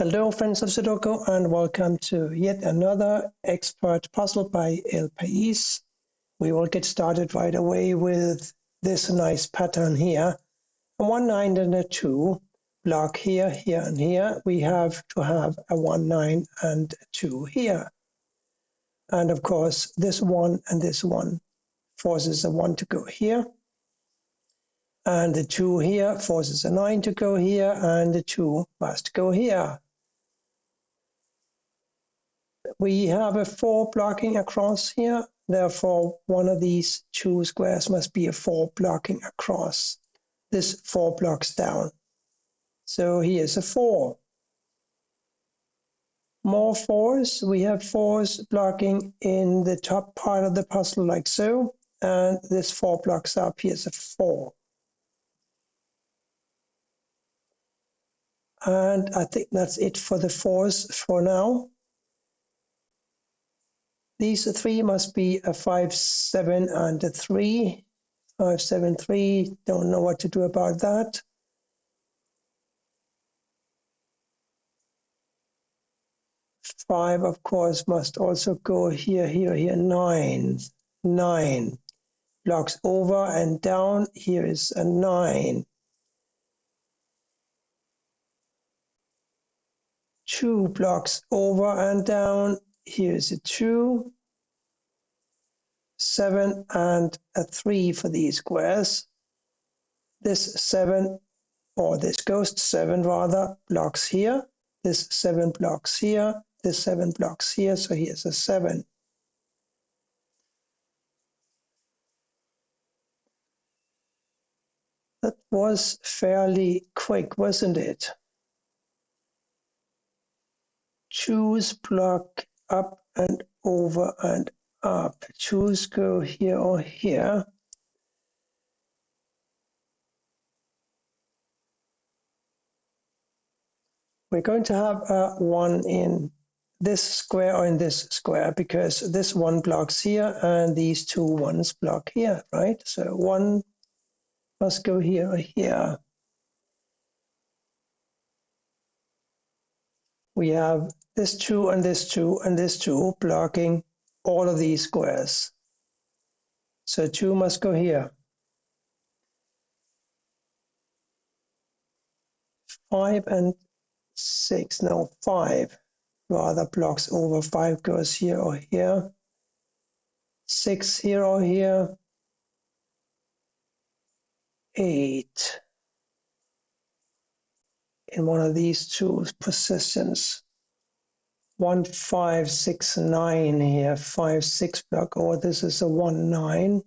Hello friends of Sudoku and welcome to yet another expert puzzle by País. We will get started right away with this nice pattern here. A 1, 9 and a 2 block here, here and here. We have to have a 1, 9 and a 2 here. And of course this 1 and this 1 forces a 1 to go here. And the 2 here forces a 9 to go here and the 2 must go here. We have a 4 blocking across here, therefore one of these two squares must be a 4 blocking across. This 4 blocks down. So here's a 4. More 4s, we have 4s blocking in the top part of the puzzle like so, and this 4 blocks up, here's a 4. And I think that's it for the 4s for now. These 3 must be a 5, 7 and a 3. 5, 7, 3, don't know what to do about that. 5, of course, must also go here, here, here. 9. 9 blocks over and down. Here is a 9. 2 blocks over and down. Here is a 2. 7 and a 3 for these squares. This 7, or this ghost 7 rather, blocks here. This 7 blocks here. This 7 blocks here. So here's a 7. That was fairly quick, wasn't it? Choose block up and over and up. Choose go here or here. We're going to have a 1 in this square or in this square because this 1 blocks here and these 2 1s block here, right? So 1 must go here or here. We have this 2 and this 2 and this 2 blocking all of these squares. So 2 must go here. 5 and 6, no, 5 rather blocks over. 5 goes here or here. 6 here or here. 8 in one of these two positions. 1, 5, 6, 9 here. 5, 6 block over. This is a 1, 9.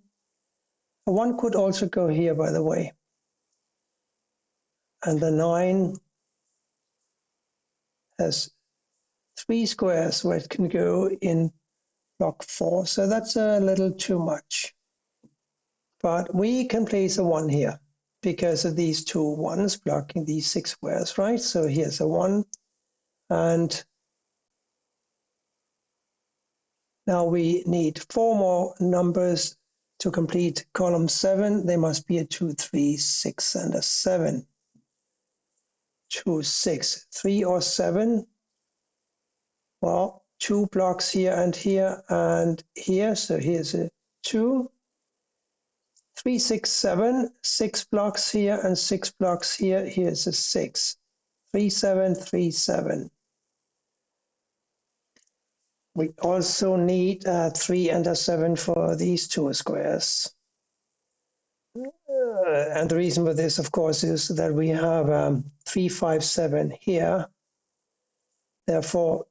A 1 could also go here, by the way. And the 9 has 3 squares where it can go in block 4. So that's a little too much. But we can place a 1 here because of these 2 1s blocking these 6 squares, right? So here's a 1. And now we need 4 more numbers to complete column 7. They must be a 2, 3, 6, and a 7. 2, 6, 3 or 7. Well, 2 blocks here and here and here. So here's a 2. 3, 6, 7. 6 blocks here and 6 blocks here. Here's a 6. 3, 7, 3, 7. We also need a 3 and a 7 for these 2 squares. And the reason for this, of course, is that we have 3, 5, 7 here. Therefore,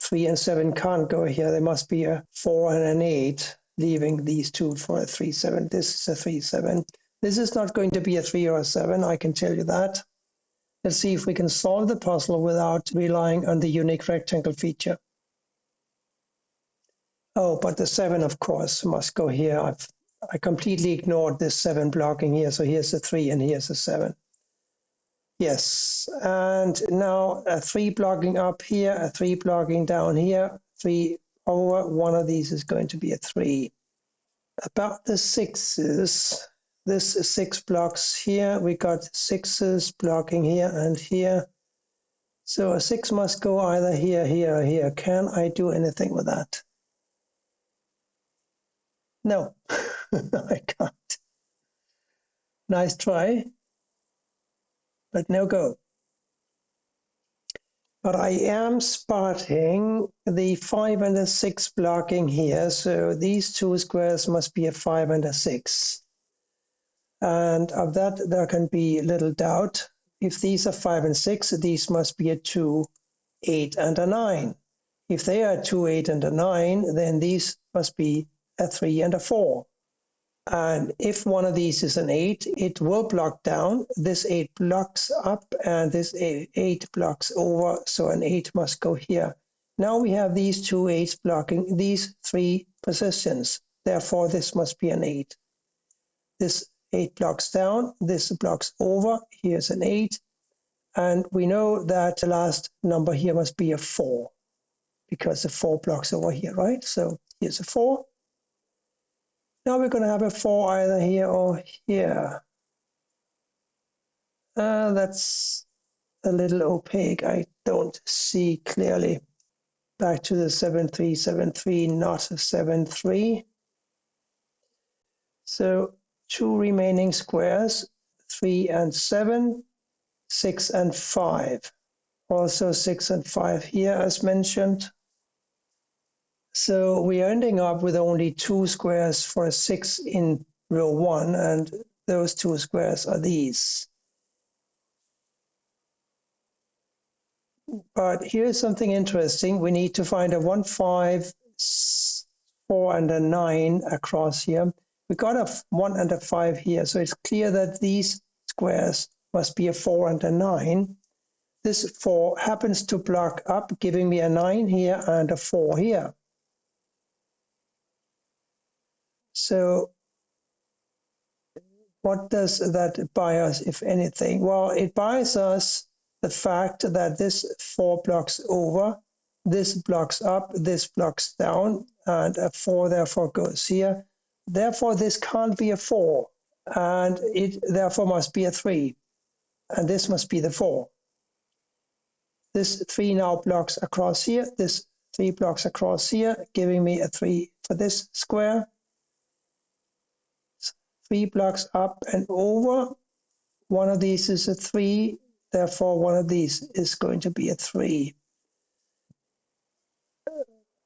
3 and 7 can't go here. There must be a 4 and an 8, leaving these 2 for a 3, 7. This is a 3, 7. This is not going to be a 3 or a 7, I can tell you that. Let's see if we can solve the puzzle without relying on the unique rectangle feature. Oh, but the 7, of course, must go here. I completely ignored this 7 blocking here. So here's a 3 and here's a 7. Yes, and now a 3 blocking up here, a 3 blocking down here, 3 over. One of these is going to be a 3. About the 6s, this is 6 blocks here. We got 6s blocking here and here. So a 6 must go either here, here, or here. Can I do anything with that? No, I can't. Nice try, but no go. But I am spotting the 5 and a 6 blocking here, so these two squares must be a 5 and a 6. And of that, there can be little doubt. If these are 5 and 6, these must be a 2, 8, and a 9. If they are 2, 8, and a 9, then these must be a 3 and a 4. And if one of these is an 8, it will block down. This 8 blocks up, and this 8 blocks over, so an 8 must go here. Now we have these two 8s blocking these 3 positions. Therefore, this must be an 8. This 8 blocks down, this blocks over, here's an 8. And we know that the last number here must be a 4, because the 4 blocks over here, right? So here's a 4. Now we're going to have a 4 either here or here. That's a little opaque. I don't see clearly. Back to the 7, 3, 7, 3, not a 7, 3. So 2 remaining squares, 3 and 7, 6 and 5. Also 6 and 5 here as mentioned. So we are ending up with only 2 squares for a 6 in row 1, and those 2 squares are these. But here's something interesting. We need to find a 1, 5, 4, and a 9 across here. We got a 1 and a 5 here, so it's clear that these squares must be a 4 and a 9. This 4 happens to block up, giving me a 9 here and a 4 here. So what does that buy us, if anything? Well, it buys us the fact that this 4 blocks over, this blocks up, this blocks down, and a 4 therefore goes here. Therefore, this can't be a 4, and it therefore must be a 3, and this must be the 4. This 3 now blocks across here, this 3 blocks across here, giving me a 3 for this square. 3 blocks up and over. One of these is a 3, therefore one of these is going to be a 3.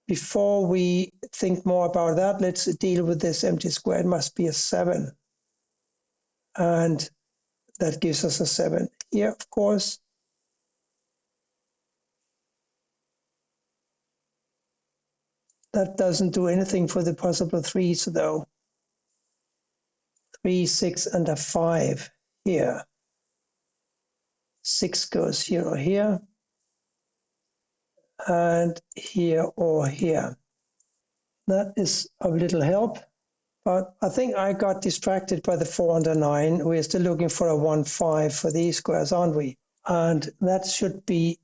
Before we think more about that, let's deal with this empty square. It must be a 7. And that gives us a 7 here, of course. That doesn't do anything for the possible 3s, though. 3, 6, and a 5 here. 6 goes here or here, and here or here. That is of little help, but I think I got distracted by the 4 and a 9. We're still looking for a 1, 5 for these squares, aren't we? And that should be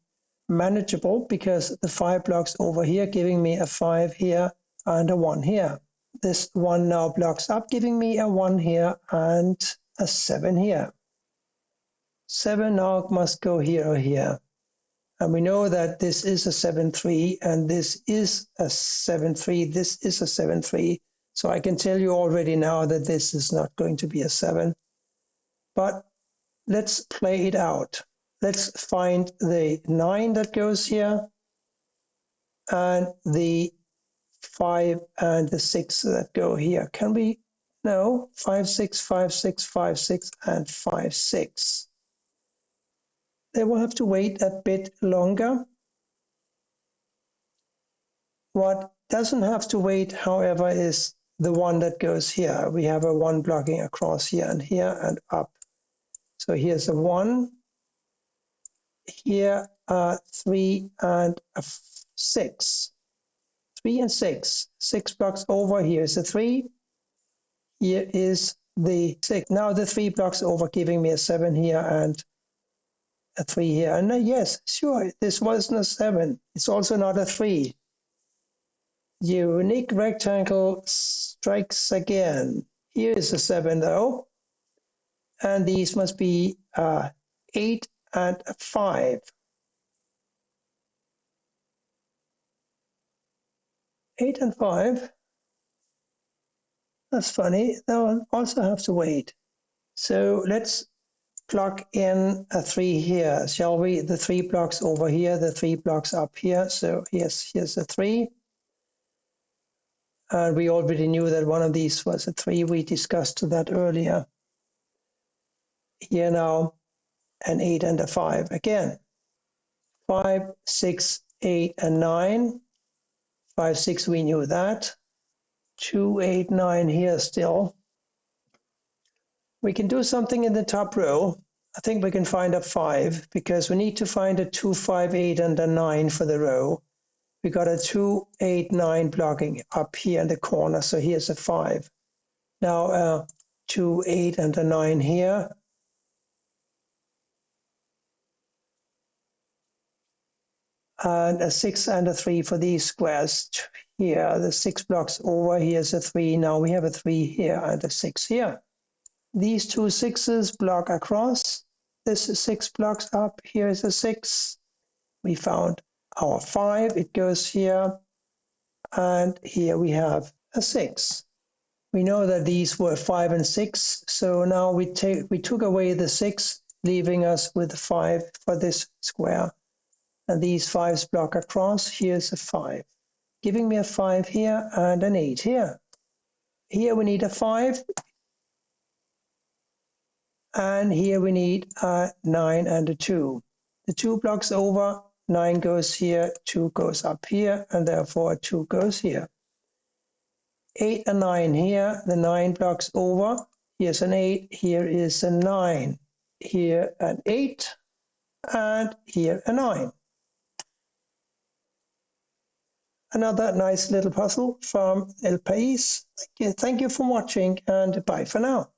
manageable because the 5 blocks over here, giving me a 5 here and a 1 here. This 1 now blocks up, giving me a 1 here and a 7 here. 7 now must go here or here. And we know that this is a 7, 3, and this is a 7, 3, this is a 7, 3. So I can tell you already now that this is not going to be a 7. But let's play it out. Let's find the 9 that goes here, and the 5 and the 6 that go here. Can we? No, 5, 6, 5, 6, 5, 6, and 5, 6. They will have to wait a bit longer. What doesn't have to wait, however, is the one that goes here. We have a 1 blocking across here and up. So here's a 1. Here are 3 and a 6. 3 and 6. 6 blocks over. Here's a 3. Here is the 6. Now the 3 blocks over, giving me a 7 here and a 3 here. And yes, sure, this wasn't a 7. It's also not a 3. Unique rectangle strikes again. Here is a 7 though. And these must be 8 and 5. 8 and 5. That's funny. They'll also have to wait. So let's plug in a 3 here, shall we? The 3 blocks over here, the 3 blocks up here. So here's a 3. And we already knew that one of these was a 3. We discussed that earlier. Here now, an 8 and a 5 again. 5, 6, 8, and 9. 5, 6, we knew that. 2, 8, 9 here still. We can do something in the top row. I think we can find a 5 because we need to find a 2, 5, 8, and a 9 for the row. We got a 2, 8, 9 blocking up here in the corner, so here's a 5. Now 2, 8, and a 9 here. And a 6 and a 3 for these squares here. The 6 blocks over, here's a 3. Now we have a 3 here and a 6 here. These two 6s block across. This is 6 blocks up. Here is a 6. We found our 5. It goes here. And here we have a 6. We know that these were 5 and 6. So now we took away the 6, leaving us with 5 for this square. And these 5s block across. Here's a 5, giving me a 5 here and an 8 here. Here we need a 5. And here we need a 9 and a 2. The 2 blocks over, 9 goes here, 2 goes up here, and therefore 2 goes here. 8 and 9 here, the 9 blocks over. Here's an 8, here is a 9. Here an 8, and here a 9. Another nice little puzzle from El País. Thank you for watching, and bye for now.